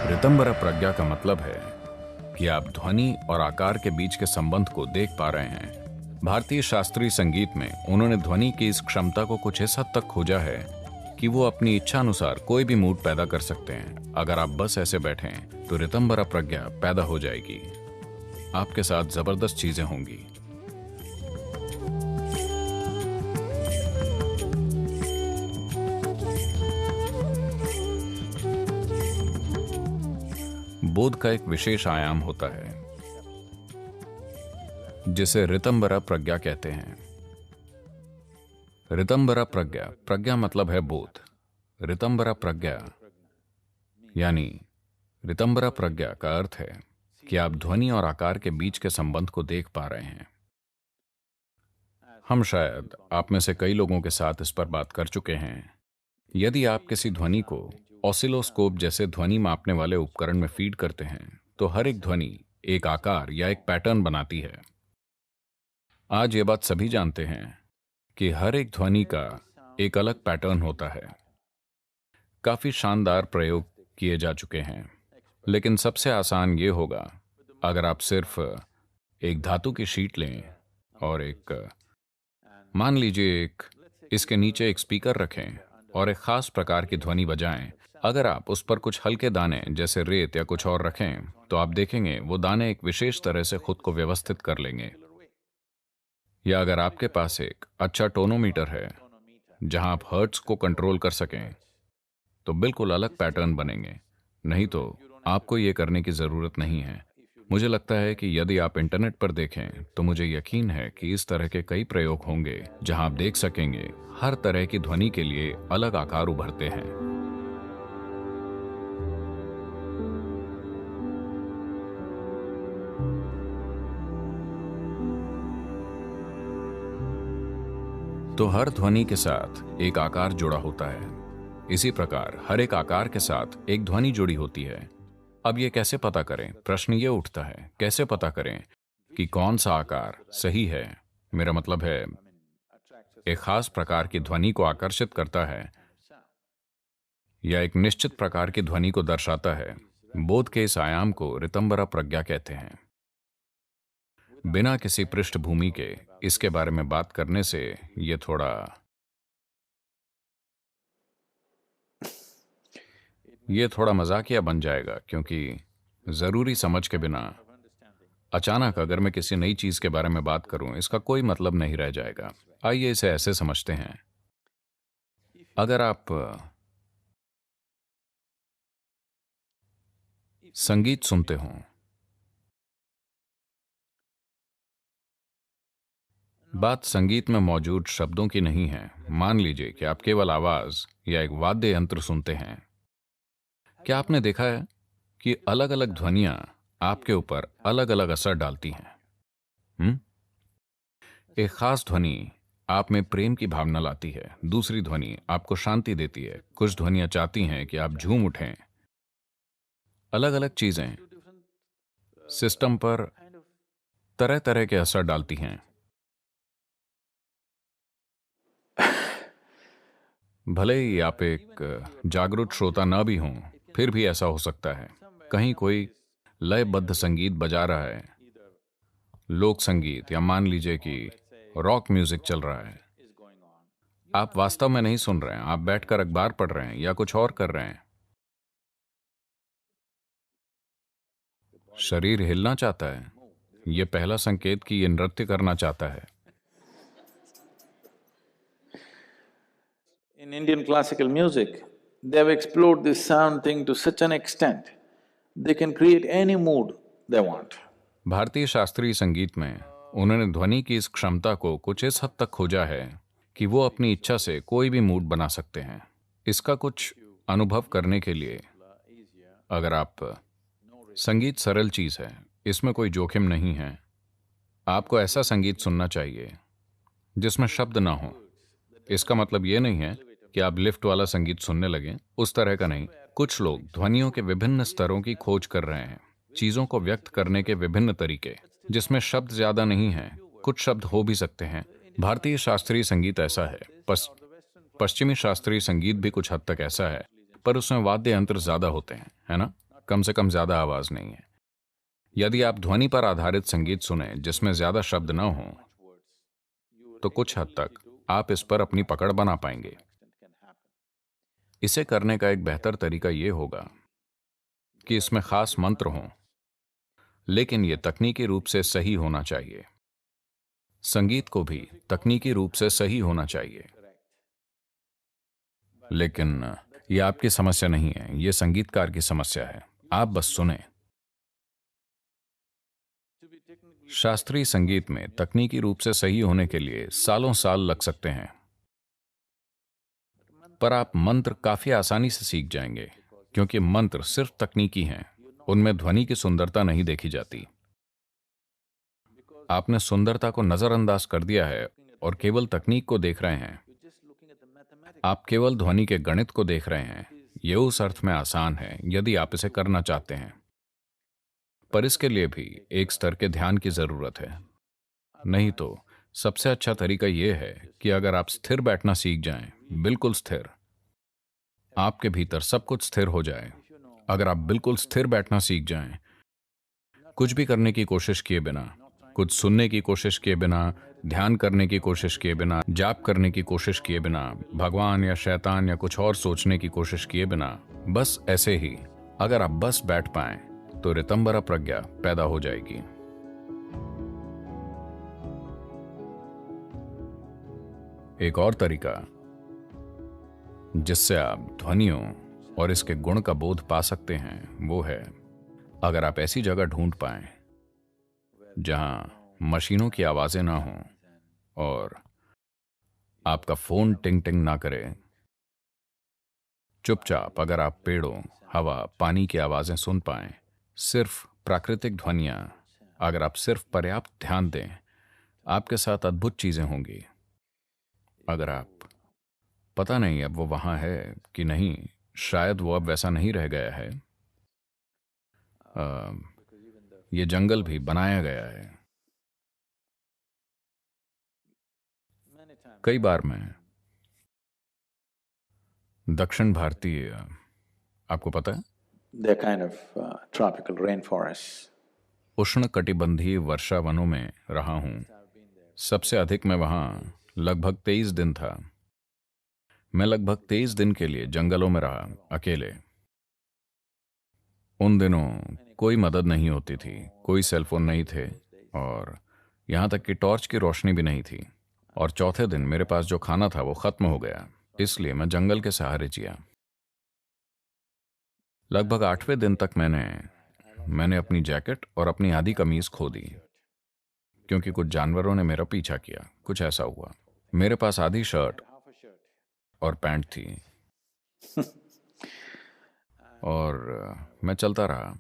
ऋतंभरा प्रज्ञा का मतलब है कि आप ध्वनि और आकार के बीच के संबंध को देख पा रहे हैं। भारतीय शास्त्रीय संगीत में उन्होंने ध्वनि की इस क्षमता को कुछ इस हद तक खोजा है कि वो अपनी इच्छा अनुसार कोई भी मूड पैदा कर सकते हैं। अगर आप बस ऐसे बैठें तो ऋतंभरा प्रज्ञा पैदा हो जाएगी। आपके साथ जबरदस्त चीजें होंगी। बोध का एक विशेष आयाम होता है जिसे ऋतंभरा प्रज्ञा कहते हैं। ऋतंभरा प्रज्ञा, प्रज्ञा मतलब है बोध। ऋतंभरा प्रज्ञा यानी ऋतंभरा प्रज्ञा का अर्थ है कि आप ध्वनि और आकार के बीच के संबंध को देख पा रहे हैं। हम शायद आप में से कई लोगों के साथ इस पर बात कर चुके हैं। यदि आप किसी ध्वनि को ऑसिलोस्कोप जैसे ध्वनि मापने वाले उपकरण में फीड करते हैं तो हर एक ध्वनि एक आकार या एक पैटर्न बनाती है। आज ये बात सभी जानते हैं कि हर एक ध्वनि का एक अलग पैटर्न होता है। काफी शानदार प्रयोग किए जा चुके हैं, लेकिन सबसे आसान ये होगा अगर आप सिर्फ एक धातु की शीट लें और मान लीजिए इसके नीचे एक स्पीकर रखें और एक खास प्रकार की ध्वनि बजाएं। अगर आप उस पर कुछ हल्के दाने जैसे रेत या कुछ और रखें तो आप देखेंगे वो दाने एक विशेष तरह से खुद को व्यवस्थित कर लेंगे। या अगर आपके पास एक अच्छा टोनोमीटर है जहां आप हर्ट्ज को कंट्रोल कर सकें तो बिल्कुल अलग पैटर्न बनेंगे। नहीं तो आपको ये करने की जरूरत नहीं है। मुझे लगता है कि यदि आप इंटरनेट पर देखें तो मुझे यकीन है कि इस तरह के कई प्रयोग होंगे जहां आप देख सकेंगे हर तरह की ध्वनि के लिए अलग आकार उभरते हैं। तो हर ध्वनि के साथ एक आकार जुड़ा होता है। इसी प्रकार हर एक आकार के साथ एक ध्वनि जुड़ी होती है। अब ये कैसे पता करें? प्रश्न ये उठता है, कैसे पता करें कि कौन सा आकार सही है? मेरा मतलब है एक खास प्रकार की ध्वनि को आकर्षित करता है या एक निश्चित प्रकार की ध्वनि को दर्शाता है। बोध के इस आयाम को ऋतंभरा प्रज्ञा कहते हैं। बिना किसी पृष्ठभूमि के इसके बारे में बात करने से ये थोड़ा मजाकिया बन जाएगा, क्योंकि जरूरी समझ के बिना अचानक अगर मैं किसी नई चीज के बारे में बात करूं इसका कोई मतलब नहीं रह जाएगा। आइए इसे ऐसे समझते हैं। अगर आप संगीत सुनते हो, बात संगीत में मौजूद शब्दों की नहीं है। मान लीजिए कि आप केवल आवाज या एक वाद्य यंत्र सुनते हैं। क्या आपने देखा है कि अलग अलग ध्वनियां आपके ऊपर अलग अलग असर डालती हैं? एक खास ध्वनि आप में प्रेम की भावना लाती है, दूसरी ध्वनि आपको शांति देती है, कुछ ध्वनियां चाहती हैं कि आप झूम उठें। अलग अलग चीजें सिस्टम पर तरह तरह के असर डालती हैं। भले ही आप एक जागरूक श्रोता न भी हों, फिर भी ऐसा हो सकता है। कहीं कोई लयबद्ध संगीत बजा रहा है, लोक संगीत या मान लीजिए कि रॉक म्यूजिक चल रहा है। आप वास्तव में नहीं सुन रहे हैं, आप बैठकर अखबार पढ़ रहे हैं या कुछ और कर रहे हैं। शरीर हिलना चाहता है। यह पहला संकेत कि यह नृत्य करना चाहता है। In Indian classical music, they have explored this sound thing to such an extent, they can create any mood they want. भारतीय शास्त्रीय संगीत में उन्होंने ध्वनि की इस क्षमता को कुछ इस हद तक खोजा है कि वो अपनी इच्छा से कोई भी मूड बना सकते हैं। इसका कुछ अनुभव करने के लिए, अगर आप संगीत सरल चीज है, इसमें कोई जोखिम नहीं है। आपको ऐसा संगीत सुनना चाहिए जिसमें शब्द ना हो। इसका मतलब ये नहीं है कि आप लिफ्ट वाला संगीत सुनने लगें, उस तरह का नहीं। कुछ लोग ध्वनियों के विभिन्न स्तरों की खोज कर रहे हैं, चीजों को व्यक्त करने के विभिन्न तरीके, जिसमें शब्द ज्यादा नहीं हैं, कुछ शब्द हो भी सकते हैं। भारतीय शास्त्रीय संगीत ऐसा है। पश्चिमी शास्त्रीय संगीत भी कुछ हद तक ऐसा है, पर उसमें वाद्य यंत्र ज्यादा होते हैं, है ना? कम से कम ज्यादा आवाज नहीं है। यदि आप ध्वनि पर आधारित संगीत सुने जिसमें ज्यादा शब्द न हों, तो कुछ हद तक आप इस पर अपनी पकड़ बना पाएंगे। इसे करने का एक बेहतर तरीका यह होगा कि इसमें खास मंत्र हों, लेकिन यह तकनीकी रूप से सही होना चाहिए। संगीत को भी तकनीकी रूप से सही होना चाहिए। लेकिन यह आपकी समस्या नहीं है, यह संगीतकार की समस्या है। आप बस सुने। शास्त्रीय संगीत में तकनीकी रूप से सही होने के लिए सालों साल लग सकते हैं, पर आप मंत्र काफी आसानी से सीख जाएंगे, क्योंकि मंत्र सिर्फ तकनीकी हैं। उनमें ध्वनि की सुंदरता नहीं देखी जाती। आपने सुंदरता को नजरअंदाज कर दिया है और केवल तकनीक को देख रहे हैं। आप केवल ध्वनि के गणित को देख रहे हैं। यह उस अर्थ में आसान है यदि आप इसे करना चाहते हैं, पर इसके लिए भी एक स्तर के ध्यान की जरूरत है। नहीं तो सबसे अच्छा तरीका यह है कि अगर आप स्थिर बैठना सीख जाएं, बिल्कुल स्थिर, आपके भीतर सब कुछ स्थिर हो जाए। अगर आप बिल्कुल स्थिर बैठना सीख जाएं, कुछ भी करने की कोशिश किए बिना, कुछ सुनने की कोशिश किए बिना, ध्यान करने की कोशिश किए बिना, जाप करने की कोशिश किए बिना, भगवान या शैतान या कुछ और सोचने की कोशिश किए बिना, बस ऐसे ही अगर आप बस बैठ पाएं, तो ऋतंबरा प्रज्ञा पैदा हो जाएगी। एक और तरीका जिससे आप ध्वनियों और इसके गुण का बोध पा सकते हैं वो है, अगर आप ऐसी जगह ढूंढ पाएं जहां मशीनों की आवाजें ना हों और आपका फोन टिंग टिंग ना करे। चुपचाप अगर आप पेड़ों, हवा, पानी की आवाजें सुन पाएं, सिर्फ प्राकृतिक ध्वनियां, अगर आप सिर्फ पर्याप्त ध्यान दें, आपके साथ अद्भुत चीजें होंगी। अगर आप, पता नहीं अब वो वहां है कि नहीं, शायद वो अब वैसा नहीं रह गया है। ये जंगल भी बनाया गया है। कई बार मैं दक्षिण भारतीय, आपको पता है, They're kind of tropical rainforests. उष्ण कटिबंधीय वर्षा वनों में रहा हूं। सबसे अधिक मैं वहां लगभग 23 दिन था। मैं लगभग 23 दिन के लिए जंगलों में रहा, अकेले। उन दिनों कोई मदद नहीं होती थी, कोई सेलफोन नहीं थे, और यहां तक कि टॉर्च की रोशनी भी नहीं थी। और चौथे दिन मेरे पास जो खाना था वो खत्म हो गया, इसलिए मैं जंगल के सहारे जिया। लगभग 8वें दिन तक मैंने अपनी जैकेट और अपनी आधी कमीज खो दी, क्योंकि कुछ जानवरों ने मेरा पीछा किया। कुछ ऐसा हुआ। मेरे पास आधी शर्ट और पैंट थी और मैं चलता रहा।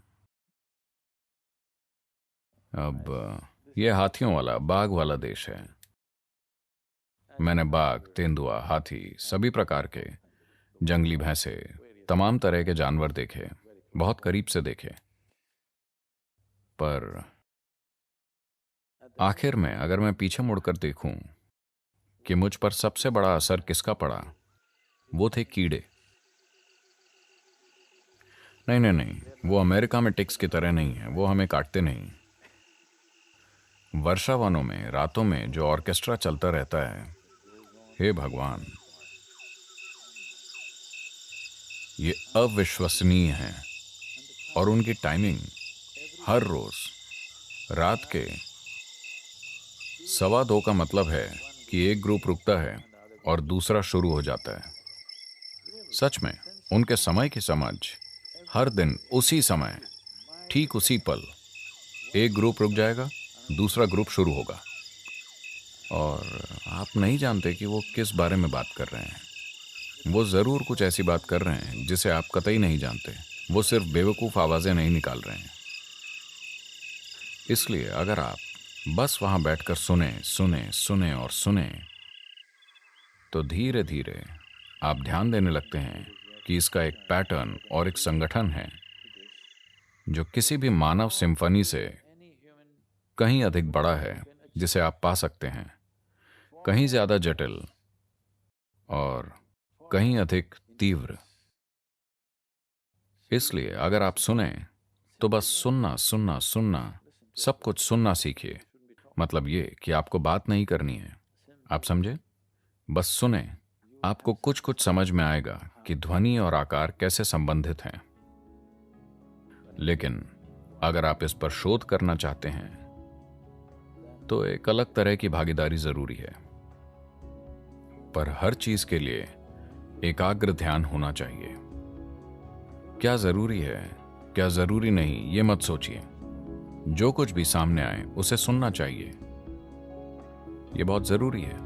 अब यह हाथियों वाला, बाघ वाला देश है। मैंने बाघ, तेंदुआ, हाथी, सभी प्रकार के, जंगली भैंसे, तमाम तरह के जानवर देखे, बहुत करीब से देखे। पर आखिर में अगर मैं पीछे मुड़कर देखूं कि मुझ पर सबसे बड़ा असर किसका पड़ा, वो थे कीड़े। नहीं नहीं नहीं, वो अमेरिका में टिक्स की तरह नहीं है, वो हमें काटते नहीं। वर्षा वनों में रातों में जो ऑर्केस्ट्रा चलता रहता है, हे भगवान, ये अविश्वसनीय है। और उनकी टाइमिंग हर रोज रात के 2:15 का मतलब है कि एक ग्रुप रुकता है और दूसरा शुरू हो जाता है। सच में उनके समय की समझ, हर दिन उसी समय, ठीक उसी पल, एक ग्रुप रुक जाएगा, दूसरा ग्रुप शुरू होगा। और आप नहीं जानते कि वो किस बारे में बात कर रहे हैं। वो जरूर कुछ ऐसी बात कर रहे हैं जिसे आप कतई नहीं जानते। वो सिर्फ बेवकूफ आवाजें नहीं निकाल रहे हैं। इसलिए अगर आप बस वहां बैठकर सुने सुने सुने और सुने, तो धीरे धीरे आप ध्यान देने लगते हैं कि इसका एक पैटर्न और एक संगठन है जो किसी भी मानव सिम्फनी से कहीं अधिक बड़ा है, जिसे आप पा सकते हैं, कहीं ज्यादा जटिल और कहीं अधिक तीव्र। इसलिए अगर आप सुने तो बस सुनना सुनना सुनना, सब कुछ सुनना सीखिए। मतलब ये कि आपको बात नहीं करनी है, आप समझे? बस सुने। आपको कुछ कुछ समझ में आएगा कि ध्वनि और आकार कैसे संबंधित हैं। लेकिन अगर आप इस पर शोध करना चाहते हैं तो एक अलग तरह की भागीदारी जरूरी है। पर हर चीज के लिए एकाग्र ध्यान होना चाहिए। क्या जरूरी है, क्या जरूरी नहीं, ये मत सोचिए। जो कुछ भी सामने आए उसे सुनना चाहिए। ये बहुत जरूरी है।